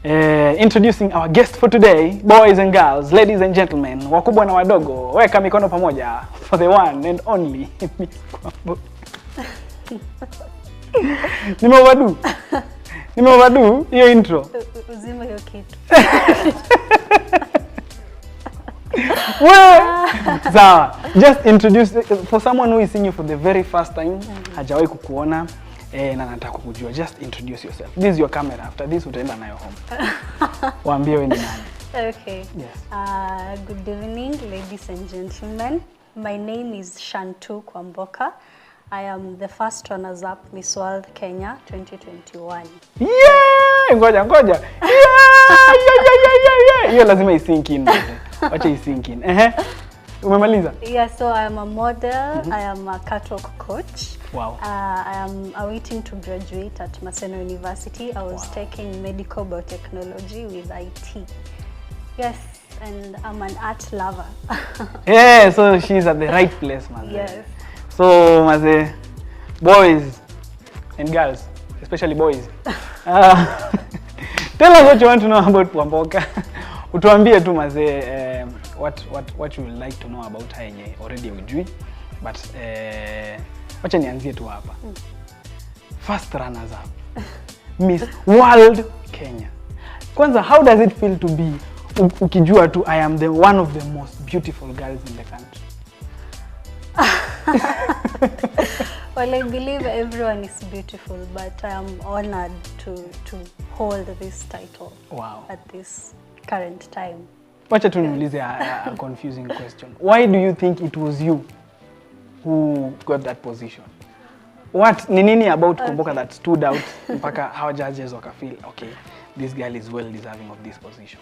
Introducing our guest for today, boys and girls, ladies and gentlemen, wakubwa na wadogo, weka mikono pamoja for the one and only Nimewadu hiyo intro. Uzima hiyo kitu. Sawa, just introduce for someone who is seeing you for the very first time, hajawahi kukuona na nataka kukujua. Just introduce yourself. This is your camera. After this utaenda nayo home. Waambie wewe ni nani. Okay. Yes. Good evening, ladies and gentlemen. My name is Chantou Kwamboka. I am the first runners-up Miss World Kenya 2021. Yeah! Ngoja. Yeah! Hiyo lazima isink in. Wacha isink in. Umemaliza? Yeah, so I am a model, I am a catwalk coach. Wow. I am awaiting to graduate at Maseno University. I was taking medical biotechnology with IT. Yes, and I'm an art lover. Yeah, so she's at the right place, man. Yes. So, maze, boys and girls, especially boys, tell us what you want to know about Kwamboka. Utuambie tu maze, what you would like to know about her yenye already ujui, but wacha nianzie tu hapa. First runners up, Miss World Kenya. Kwanza, how does it feel to be ukijua tu I am one of the most beautiful girls in the country? Well, I believe everyone is beautiful, but I am honored to hold this title. Wow. At this current time. Wacha tu niulize a confusing question. Why do you think it was you who got that position? What ni nini about Kwamboka that stood out mpaka how judges waka feel okay, this girl is well deserving of this position?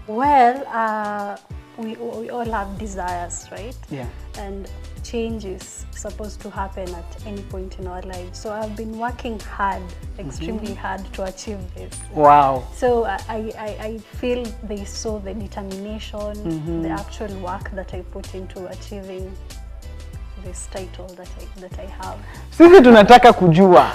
Well, we all have desires, right? Yeah. And change is supposed to happen at any point in our lives. So I've been working hard, extremely hard to achieve this. Wow. So I feel they saw the determination, the actual work that I put into achieving this title that I have. Sisi tunataka kujua.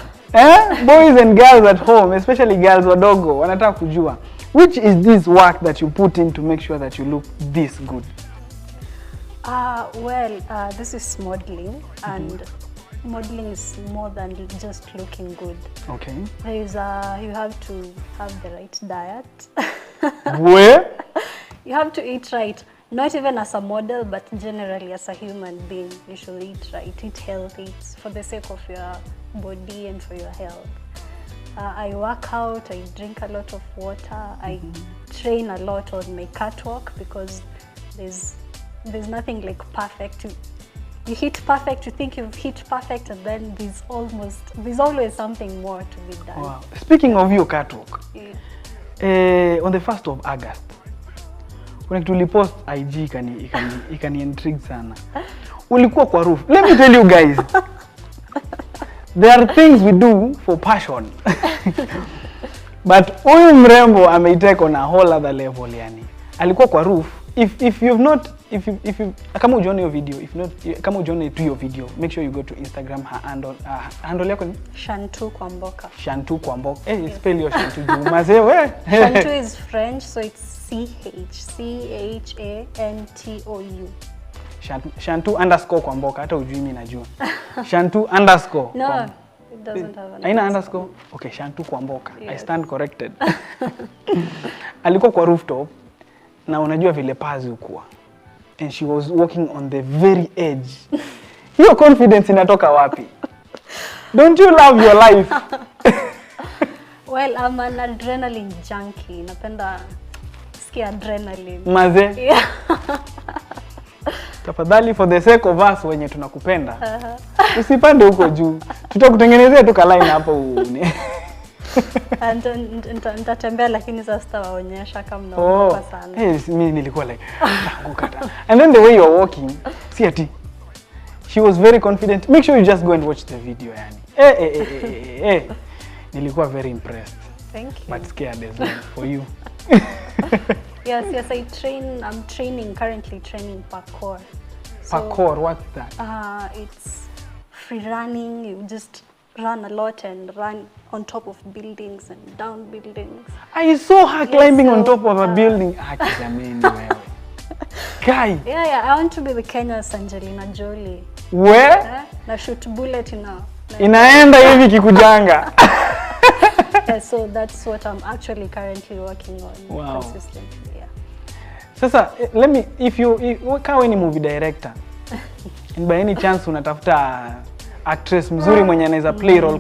Boys and girls at home, especially girls wadogo, wanataka kujua. Which is this work that you put in to make sure that you look this good? This is modeling, and modeling is more than just looking good. Okay. You have to have the right diet. Where? You have to eat right. Not even as a model, but generally as a human being, you should eat right, eat healthy. It's for the sake of your body and for your health. I work out, I drink a lot of water, I train a lot on my catwalk because there's nothing like perfect. You hit perfect, you think you've hit perfect, and then there's always something more to be done. Wow. Speaking of your catwalk, on the 1st of August, when you post IG, ikani intrigue sana. Ulikuwa kwa roof. Let me tell you guys, there are things we do for passion. But huyu mrembo ameiteka on a whole other level yani. Alikuwa kwa roof. If kama ujione your video, kama ujione tu your video, make sure you go to Instagram, her handle yako ni Chantou Kwamboka. Chantou Kwamboka. Yes. Spell your Chantou. Maze we. Chantou is French, so it's CHANTOU. Chantou _Kwamboka, hata ujui mimi najua. Chantou _ No, it doesn't have an Aina underscore. Okay, Chantou Kwamboka. Yes. I stand corrected. Alikuwa kwa rooftop na unajua vile pazi ukua. And she was walking on the very edge. Hiyo confidence inatoka wapi? Don't you love your life? Well, I'm an adrenaline junkie. Napenda sikia adrenaline. Maze? Yeah. Tafadhali for the sake of us wenye tunakupenda. Usipande huko juu. Tutakutengenezea tu ka line hapo. Nitatembea lakini sasa sitawaonyesha kama mnaogopa sana. Yes, mimi nilikuwa like anguka. And then the way you are walking, see ati. She was very confident. Make sure you just go and watch the video yani. Nilikuwa very impressed. Thank you. But scared as well for you. Yes, I'm currently training parkour. Parkour, what's that? It's free running, you just run a lot and run on top of buildings and down buildings. I saw her climbing on so, top of a building. Jameni wewe. Guy. Yeah, I want to be the Kenya's Angelina Jolie. Where? Na shoot bullet inaenda hivi kikujanga. Yeah, so that's what I'm actually currently working on consistently. Yeah. Sasa let me, if kama ni movie director and by any chance unatafuta actress mzuri mwenye anaweza play role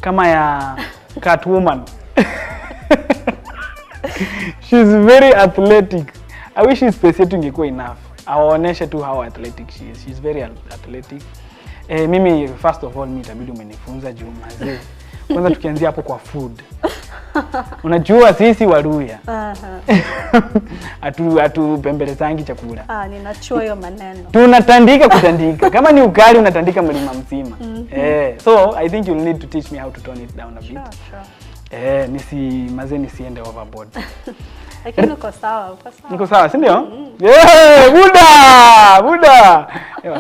kama ya Catwoman. She's very athletic. I wish his space yetu ingekuwa enough. Awaoneshe tu how athletic she is. She's very athletic. Mimi first of all itabidi umenifunza juu mazee. Kwanza tukianzia hapo kwa food. Unajua sisi Waluya. Atu pembelezangi chakula. Ninachua hiyo maneno. Tunatandika kutandika. Kama ni ukali unatandika mlima mzima. So I think you'll need to teach me how to tone it down a bit. Sure. Nisiende overboard. Lakini uko sawa. Niko sawa, si ndio? Yeah, Buda.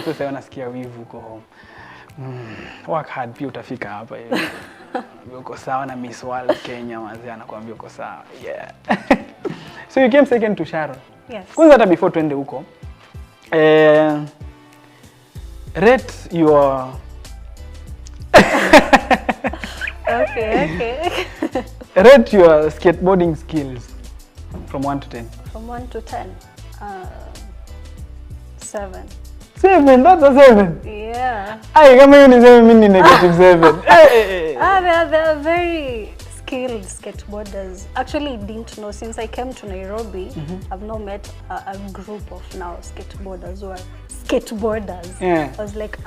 Sasa wanasikia wivu huko home. Work hard pia utafika hapa hivi. Uko sawa na Miss World Kenya mazee anakuambia uko sawa. Yeah. So you came second to Sharon. Yes. Kwanza hata before twende huko. Rate your Okay. Rate your skateboarding skills from 1 to 10. From 1 to 10. 7. 7, that's a 7. Yeah. Kama hiyo ni 7 mimi ni -7. They are very skilled skateboarders. Actually, didn't know since I came to Nairobi, I've now met a group of now skateboarders who are skateboarders. Yeah. I was like,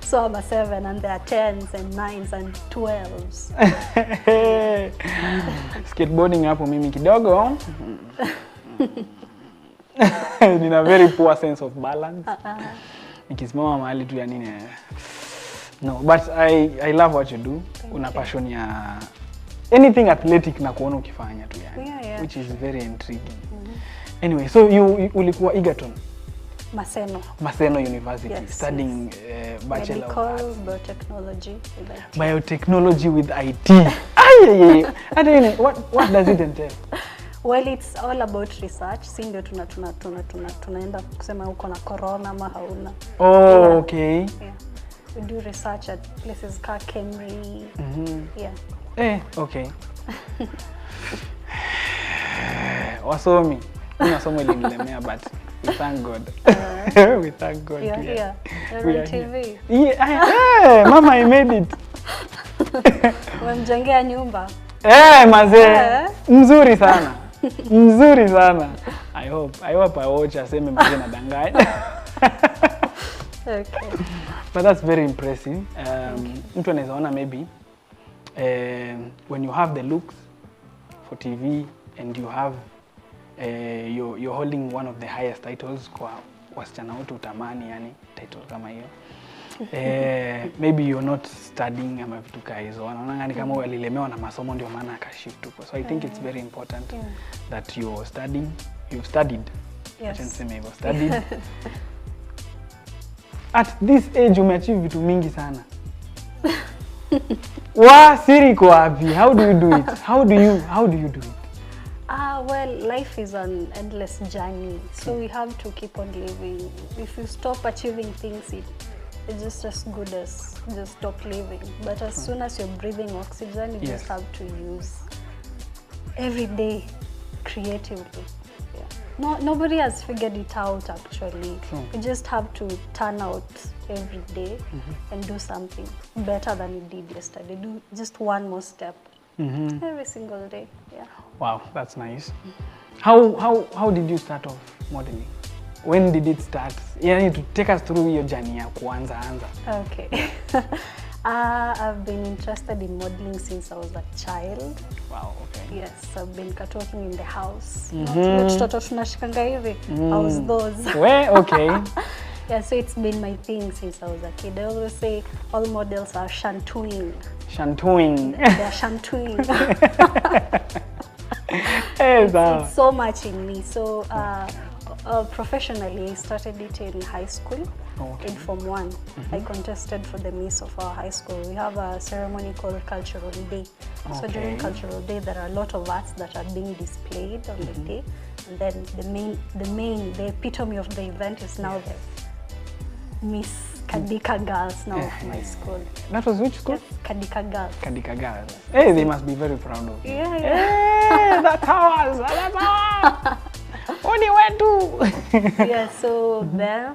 so I'm a 7 and there are 10s and 9s and 12s. Skateboarding hapo mimi kidogo. Nina very poor sense of balance. Nikisimama mahali tu ya nini. No, but I love what you do. Una passion ya anything athletic na kuona ukifanya tu yani. Yeah. Which is very intriguing. Anyway, so you ulikuwa Egerton? Maseno University, yes, studying Bachelor of Arts. Biotechnology with IT. Biotechnology with IT. What does it entail? Well, it's all about research. Si ndio tunaenda kusema uko na corona ama hauna. Oh, okay. Yeah. We do research at places like Cambridge. Yeah. Okay. Wasomi. Masomo ilinilemea but we thank God. We thank God. Yeah. You're on TV. Yeah, Mama, I made it. Wamjengea nyumba. Mazee. Mzuri sana. Mzuri sana. I hope I watch aseme mazee na danganya. Okay. But that's very impressive. Mtu anaweza ona maybe when you have the looks for TV and you have you're holding one of the highest titles kwa wasichana wote utamani yani title kama hiyo. Maybe you're not studying ama vitu kama hizo. Wanaona ni kama walilemewa na masomo ndio maana akashift huko. So I think it's very important that you've studied. Yes. Niseme hivyo, studied. At this age umeachieve vitu mingi sana. Siri kwa wapi? How do you do it? How do you do it? Well, life is an endless journey. So we have to keep on living. If you stop achieving things, it's just as good as just stop living. But as soon as you're breathing oxygen, you just have to use every day creatively. Yeah. Nobody has figured it out actually. True. You just have to turn out every day and do something better than you did yesterday. Do just one more step every single day. Yeah. Wow, that's nice. How did you start off modeling? When did it start? Yeah, to take us through your journey ya kuanza. Okay. I've been interested in modeling since I was a child. Wow, okay. Yes, I've been catwalking in the house. Not toto tunashikanga hivi. I was those. Where? Okay. Yeah, so it's been my thing since I was a kid. I always say all models are shantooing. Shantooing. They're shantooing. It's so much in me. So professionally, I started it in high school. Okay. in Form 1. I contested for the Miss of our high school. We have a ceremony called Cultural Day. So during Cultural Day, there are a lot of arts that are being displayed on the day. And then the epitome of the event is now the Miss Kadika Girls now of my school. That was which school? Yes, Kadika Girls. Kadika Girls. Hey, they must be very proud of you. Yeah. Hey, that's ours. That's ours. Only went to. Yeah, so there,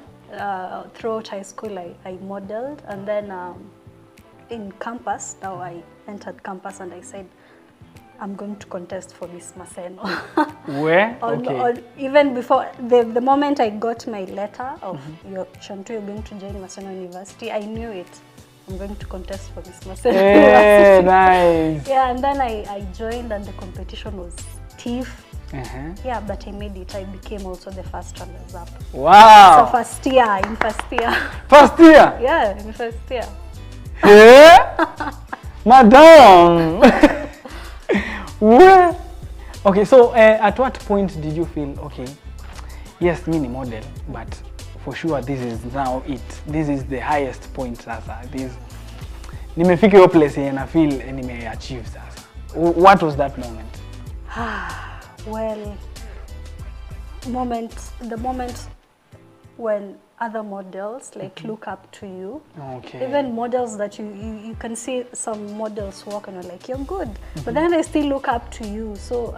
throughout high school, I modeled, and then in campus, now I entered campus and I said, I'm going to contest for Miss Maseno. Where? Okay. Even before, the moment I got my letter of Chantou, you're going to join Maseno University, I knew it. I'm going to contest for Miss Maseno Hey, University. nice. Yeah, and then I joined and the competition was stiff. Yeah, but I made it. I became also the first runners up. Wow. So first year, in first year. First year? Yeah, in first year. Yeah? Madam. Where? Okay, so at what point did you feel, okay, yes, mini model, but for sure this is now it. This is the highest point sasa. Nimefika your place and I feel nime achieve sasa. What was that moment? Well, the moment when other models like look up to you. Okay. Even models that you can see some models walk and you're like, you're good. But then they still look up to you. So,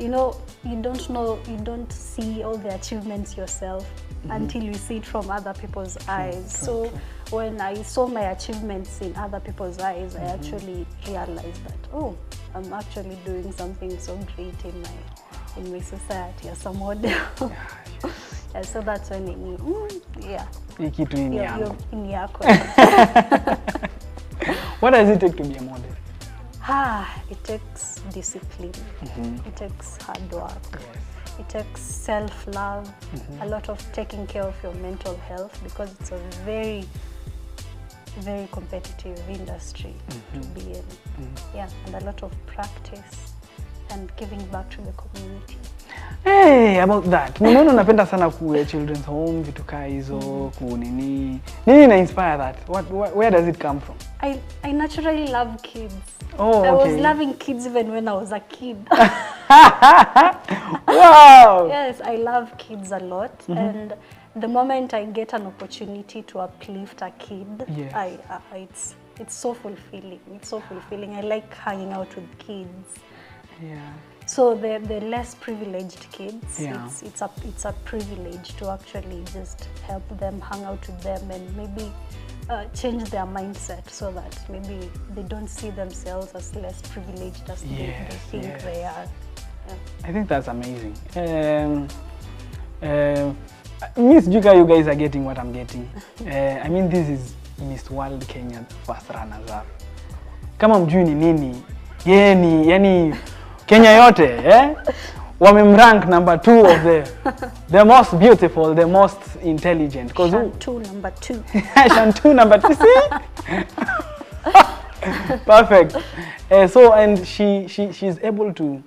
you know, you don't see all the achievements yourself until you see it from other people's eyes. So when I saw my achievements in other people's eyes, I actually realized that, oh, I'm actually doing something so great in my society as a model. Yeah, so that's when I knew, yeah. You're in yako. What does it take to be a model? It takes discipline. It takes hard work. Yes. It takes self-love, a lot of taking care of your mental health, because it's a very, very competitive industry to be in. Yeah, and a lot of practice and giving back to the community. Hey, about that. Nimeona unapenda sana ku children's home, vitu kaa hizo, ku nini. Nini na inspire that? Where does it come from? I naturally love kids. Oh, okay. I was loving kids even when I was a kid. Wow. Yes, I love kids a lot, and the moment I get an opportunity to uplift a kid, yes. It's so fulfilling. It's so fulfilling. I like hanging out with kids. Yeah. So the less privileged kids, yeah. it's a privilege to actually just help them, hang out with them, and maybe change their mindset so that maybe they don't see themselves as less privileged as they think they are. Yeah. I think that's amazing. Miss Juka, you guys are getting what I'm getting. I mean, this is Miss World Kenya first runners up. Kama mjui ni nini, yani Kenya yote, wamemrank number 2 of the most beautiful, the most intelligent. Chantou number 2. Chantou number 2, see? Perfect. So, and she's able to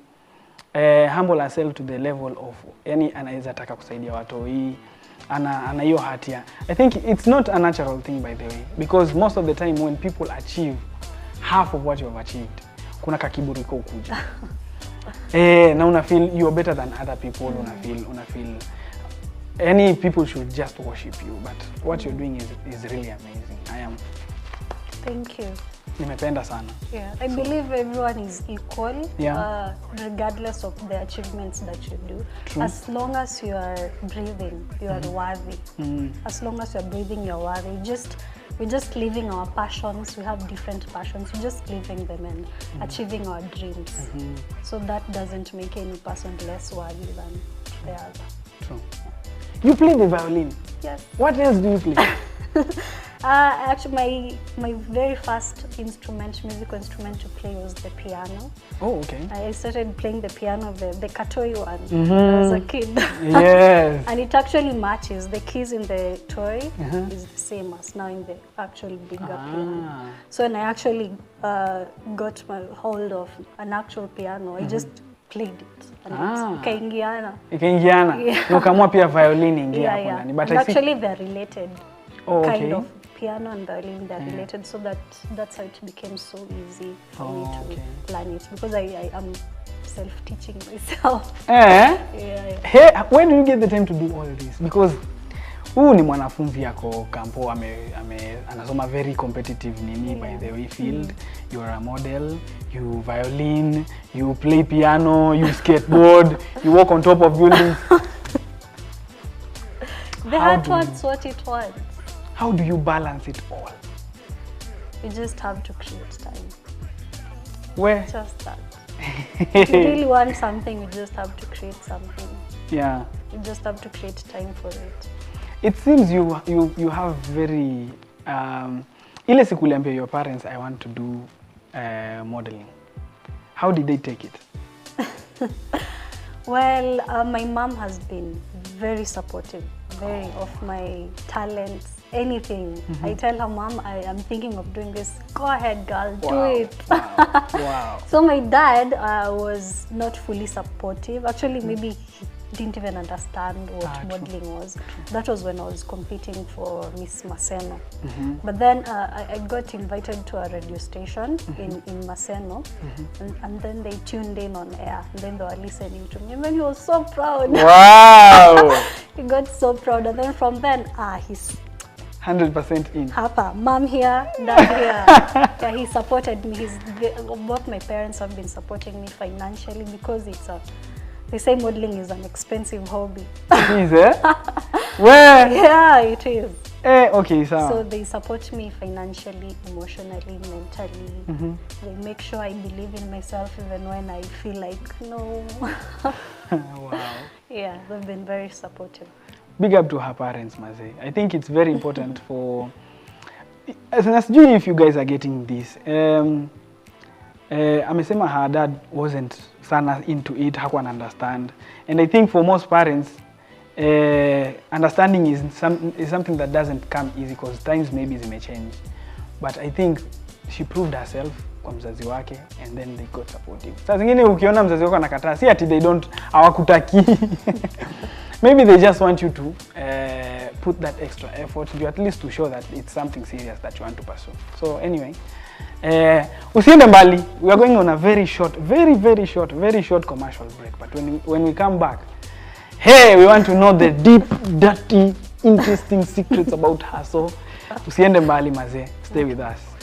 humble herself to the level of yani anaweza taka kusaidia watoi, ana hiyo hatia. I think it's not a natural thing, by the way, because most of the time when people achieve half of what you have achieved, kuna kakiburi ko kuja. Na una feel you're better than other people, una feel any people should just worship you, but what you're doing is really amazing. Thank you. Nimependa sana. Yeah, I believe everyone is equal, yeah. Regardless of the achievements that you do. True. As long as you are breathing, you are worthy. As long as you are breathing, you're worthy. We're just living our passions. We have different passions. We're just living them and achieving our dreams. So that doesn't make any person less worthy than the other. True. You play the violin? Yes. What else do you play? Actually, my very first musical instrument to play was the piano. Oh, okay. I started playing the piano, the katoi one, when I was a kid. Yes. And it actually matches. The keys in the toy is the same as now in the actual bigger piano. So when I actually got my hold of an actual piano, I just played it. And ikaingiana. Ikaingiana. Yeah. Na ukaamua pia violin ingia hapo Yeah. ndani. But And I see actually they're related. Oh, Kind okay. of piano and violin, they're related, so that's how it became so easy for me to learn it, because I am self-teaching myself. Yeah. Yeah. Hey, when do you get the time to do all this? Because huu ni mwanafunzi yako kampo anasoma very competitive nini, by the way field. You're a model, you violin, you play piano, you skateboard, you walk on top of buildings. The heart wants what it wants. How do you balance it all? You just have to create time. Where? Just that. If you really want something, you just have to create something. Yeah. You just have to create time for it. It seems you have very ile siku uliambia your parents I want to do modeling. How did they take it? Well, my mom has been very supportive, of my talents, anything. I tell her, Mom, I am thinking of doing this. Go ahead, girl, do it. Wow. So my dad was not fully supportive. Actually, maybe he didn't even understand what modeling was. That was when I was competing for Miss Maseno. But then I got invited to a radio station in Maseno, and then they tuned in on air, and then they were listening to me, and then he was so proud. Wow. He got so proud, and then from then, he's 100% in. Hapa, mom here, dad here. Yeah, he supported me. Both my parents have been supporting me financially, because they say modeling is an expensive hobby. It is, eh? Where? Yeah, it is. Okay, so they support me financially, emotionally, mentally. They make sure I believe in myself even when I feel like, no. Wow. Yeah, they've been very supportive. Big up to her parents, Maze. I think it's very important for... Sijui if you guys are getting this. Amesema her dad wasn't sana into it, hakuwa understand. And I think for most parents, understanding is something that doesn't come easy, because times maybe zime change. But I think she proved herself kwa mzazi wake, and then they got supportive. Saa zingine ukiona mzazi wako anakataa, si ati they don't, hawakutaki. Maybe they just want you to put that extra effort, at least to show that it's something serious that you want to pursue. So anyway, usiende mbali. We are going on a very short commercial break. But when we come back, hey, we want to know the deep, dirty, interesting secrets about hustle. Usiende mbali, Maze. Stay with us.